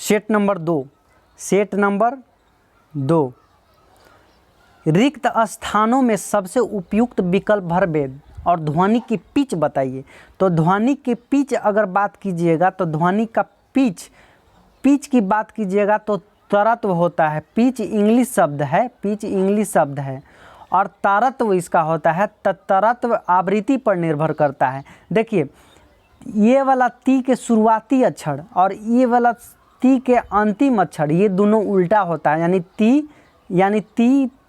Set number 2, set number 2, रिक्त स्थानों में सबसे उपयुक्त विकल्प भरभेद और ध्वनि की पिच बताइए। तो ध्वनि की पिच अगर बात कीजिएगा तो ध्वनि का पिच की बात कीजिएगा तो तरत्व होता है। पिच इंग्लिश शब्द है, पिच इंग्लिश शब्द है और तारत्व इसका होता है। तरत्व आवृत्ति पर निर्भर करता है। देखिए ये वाला ती के शुरुआती अक्षर और ये वाला ती के अंतिम अक्षर ये दोनों उल्टा होता है, यानी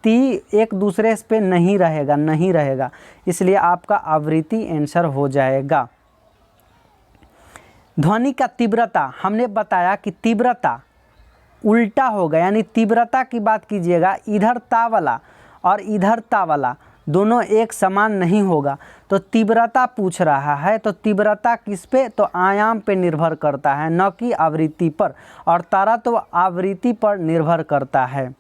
ती एक दूसरे पे नहीं रहेगा, इसलिए आपका आवृत्ति आंसर हो जाएगा। ध्वनि का तीव्रता हमने बताया कि तीव्रता उल्टा होगा, यानी तीव्रता की बात कीजिएगा इधर ता वाला और इधर ता वाला दोनों एक समान नहीं होगा। तो तीव्रता पूछ रहा है तो तीव्रता किस पे, तो आयाम पे निर्भर करता है, न कि आवृत्ति पर, और तारत्व आवृत्ति पर निर्भर करता है।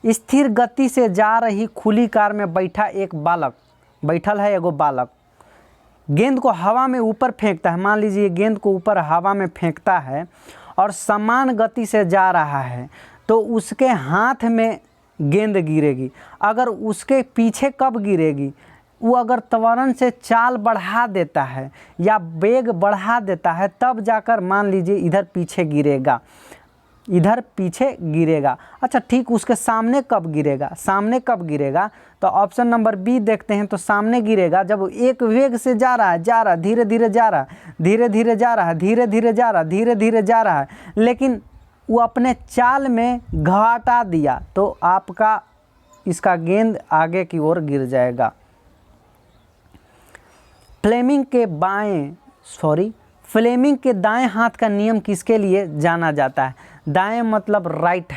स्थिर गति से जा रही खुली कार में बैठल है एगो बालक, गेंद को हवा में ऊपर फेंकता है। मान लीजिए गेंद को ऊपर हवा में फेंकता है और समान गति से जा रहा है तो उसके हाथ में गेंद गिरेगी। अगर उसके पीछे कब गिरेगी, वो अगर त्वरण से चाल बढ़ा देता है या वेग बढ़ा देता है तब जाकर मान लीजिए इधर पीछे गिरेगा। अच्छा ठीक, उसके सामने कब गिरेगा, तो ऑप्शन नंबर बी देखते हैं। तो सामने गिरेगा जब एक वेग से जा रहा है, धीरे धीरे जा रहा है, लेकिन वो अपने चाल में घटा दिया तो आपका इसका गेंद आगे की ओर गिर जाएगा। फ्लेमिंग के दाएं हाथ का नियम किसके लिए जाना जाता है? दाएं मतलब राइट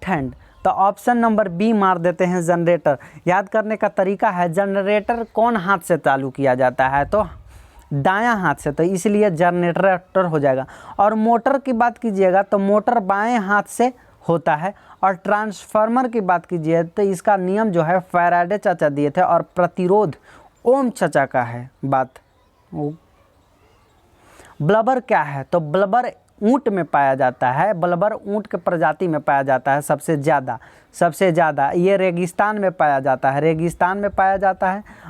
हैंड। तो ऑप्शन नंबर बी मार देते हैं, जनरेटर। याद करने का तरीका है, जनरेटर कौन हाथ से चालू किया जाता है? तो दायां हाथ से, तो इसलिए जनरेटर हो जाएगा। और मोटर की बात कीजिएगा तो मोटर बाएं हाथ से होता है। और ट्रांसफार्मर की बात कीजिए तो इसका नियम जो है फैराडे चाचा दिए थे और प्रतिरोध ओम चाचा का है बात। ब्लबर क्या है? तो ब्लबर ऊँट में पाया जाता है, ब्लबर ऊँट के प्रजाति में पाया जाता है सबसे ज़्यादा। ये रेगिस्तान में पाया जाता है,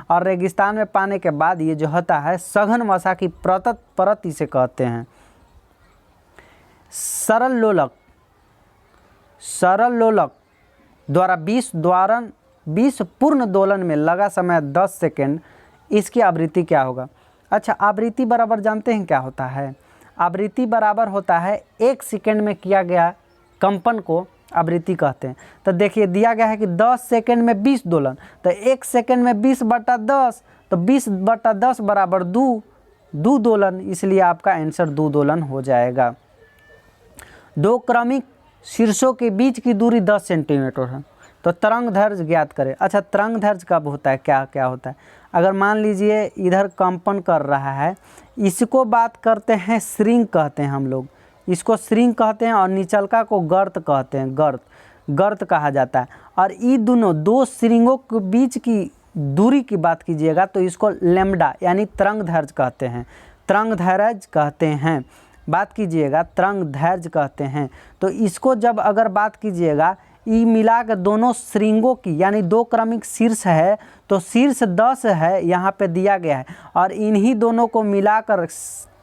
और रेगिस्तान में पाने के बाद ये जो होता है सघन वसा की परत इसे कहते हैं। सरल लोलक द्वारा 20 पूर्ण दोलन में लगा समय 10 सेकेंड, इसकी आवृत्ति क्या होगा? अच्छा, आवृत्ति बराबर जानते हैं क्या होता है? आवृत्ति बराबर होता है 1 सेकेंड में किया गया कंपन को आवृत्ति कहते हैं। तो देखिए दिया गया है कि 10 सेकेंड में 20 दोलन, तो 1 सेकेंड में 20/10, तो 20/10 बराबर 2 दोलन, इसलिए आपका आंसर 2 दोलन हो जाएगा। दो क्रमिक शीर्षों के बीच की दूरी 10 सेंटीमीटर है, तो तरंग दैर्घ्य ज्ञात करें। अच्छा, तरंग दैर्घ्य कब होता है, क्या होता है? अगर मान लीजिए इधर कंपन कर रहा है, इसको बात करते हैं श्रिंग कहते हैं हम लोग, इसको श्रिंग कहते हैं, और निचलका को गर्त कहते हैं, गर्त कहा जाता है। और ये दोनों दो श्रिंगों के बीच की दूरी की बात कीजिएगा तो इसको लैम्डा यानी तरंग दैर्घ्य कहते हैं, बात कीजिएगा तरंग दैर्घ्य कहते हैं। तो इसको जब अगर बात कीजिएगा ई मिला के दोनों श्रृंगों की, यानी 2 क्रमिक शीर्ष है तो शीर्ष 10 है यहाँ पे दिया गया है, और इन्हीं दोनों को मिलाकर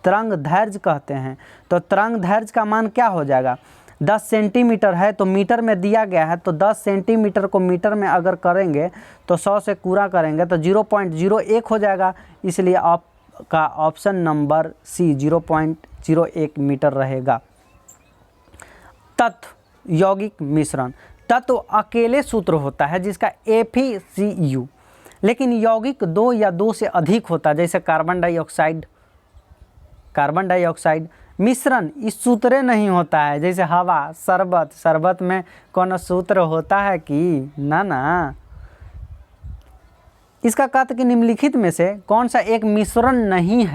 तरंग दैर्घ्य कहते हैं। तो तरंग दैर्घ्य का मान क्या हो जाएगा? 10 सेंटीमीटर है तो मीटर में दिया गया है, तो 10 सेंटीमीटर को मीटर में अगर करेंगे तो 100 से पूरा करेंगे तो 0.01 हो जाएगा, इसलिए आपका ऑप्शन नंबर सी 0.01 मीटर रहेगा। तत्व यौगिक मिश्रण, तत्व अकेले सूत्र होता है जिसका FeCU, लेकिन यौगिक 2 या 2 से अधिक होता है, जैसे कार्बन डाइऑक्साइड। मिश्रण इस सूत्र नहीं होता है, जैसे हवा, शरबत में कौन सूत्र होता है कि ना। इसका कहते कि निम्नलिखित में से कौन सा एक मिश्रण नहीं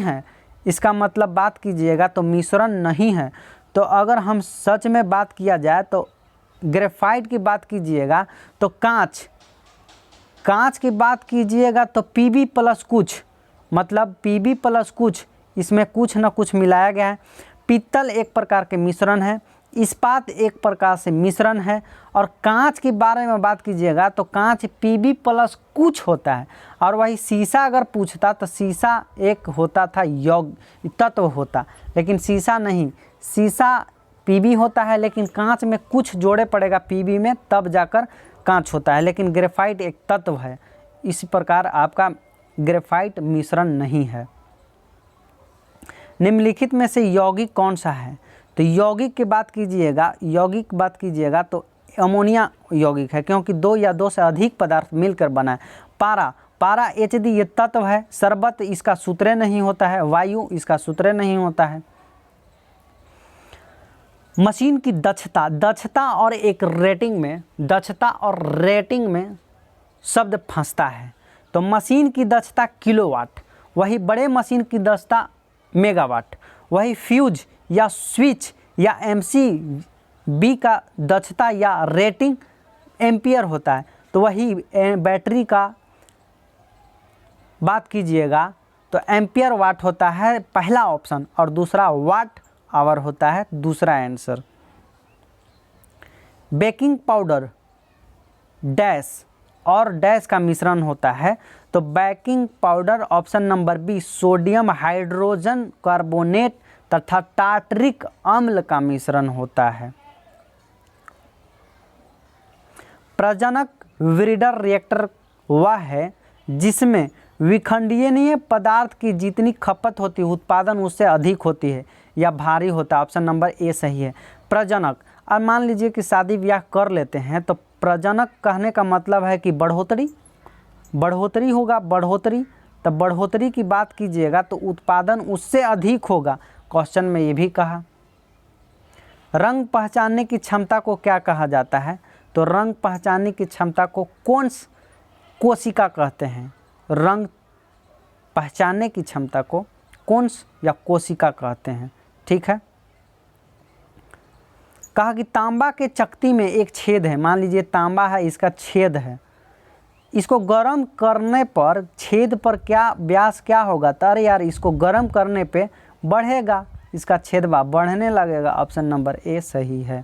है, इसका मतलब बात कीजिएगा तो मिश्रण नहीं है। तो अगर हम सच में बात किया जाए तो ग्रेफाइट की बात कीजिएगा तो कांच की बात कीजिएगा तो Pb+ कुछ, मतलब Pb+ कुछ इसमें कुछ न कुछ मिलाया गया है। पीतल एक प्रकार के मिश्रण है, इस्पात एक प्रकार से मिश्रण है, और कांच के बारे में बात कीजिएगा तो कांच Pb+ कुछ होता है, और वही शीशा अगर पूछता तो शीशा एक होता था यौग तत्व होता, लेकिन शीशा नहीं, शीशा Pb होता है लेकिन कांच में कुछ जोड़े पड़ेगा Pb में तब जाकर कांच होता है, लेकिन ग्रेफाइट एक तत्व है। इसी प्रकार आपका ग्रेफाइट मिश्रण नहीं है। निम्नलिखित में से यौगिक कौन सा है? तो यौगिक की बात कीजिएगा तो अमोनिया यौगिक है, क्योंकि 2 या 2 से अधिक पदार्थ मिलकर बना है। पारा Hd ये तत्व है। शरबत इसका सूत्र नहीं होता है। वायु इसका सूत्र नहीं होता है। मशीन की दक्षता और रेटिंग में शब्द फंसता है। तो मशीन की दक्षता किलोवाट, वही बड़े मशीन की दक्षता मेगावाट, वही फ्यूज या स्विच या MCB का दक्षता या रेटिंग एम्पियर होता है। तो वही बैटरी का बात कीजिएगा तो एम्पियर वाट होता है पहला ऑप्शन, और दूसरा वाट आवर होता है दूसरा आंसर। बेकिंग पाउडर डैश और डैश का मिश्रण होता है। तो baking powder option number B sodium hydrogen carbonate तथा टार्टरिक अम्ल का मिश्रण होता है। प्रजनक ब्रीडर रिएक्टर वह है जिसमें विखंडनीय पदार्थ की जितनी खपत होती है उत्पादन उससे अधिक होती है या भारी होता है। ऑप्शन नंबर ए सही है। प्रजनक, अब मान लीजिए कि शादी ब्याह कर लेते हैं तो प्रजनक कहने का मतलब है कि बढ़ोतरी होगा। तब बढ़ोतरी की बात कीजिएगा तो उत्पादन उससे अधिक होगा। क्वेश्चन में ये भी कहा। रंग पहचानने की क्षमता को क्या कहा जाता है? तो रंग पहचानने की क्षमता को कौन कोशिका कहते हैं? रंग पहचानने की क्षमता को कौन या कोशिका कहते हैं। ठीक है। कहा कि तांबा के चकती में एक छेद है। मान लीजिए तांबा है, इसका छेद है, इसको गर्म करने पर छेद पर क्या व्यास क्या होगा? तो अरे यार, इसको गर्म करने पे बढ़ेगा, इसका छेद बढ़ने लगेगा। ऑप्शन नंबर ए सही है।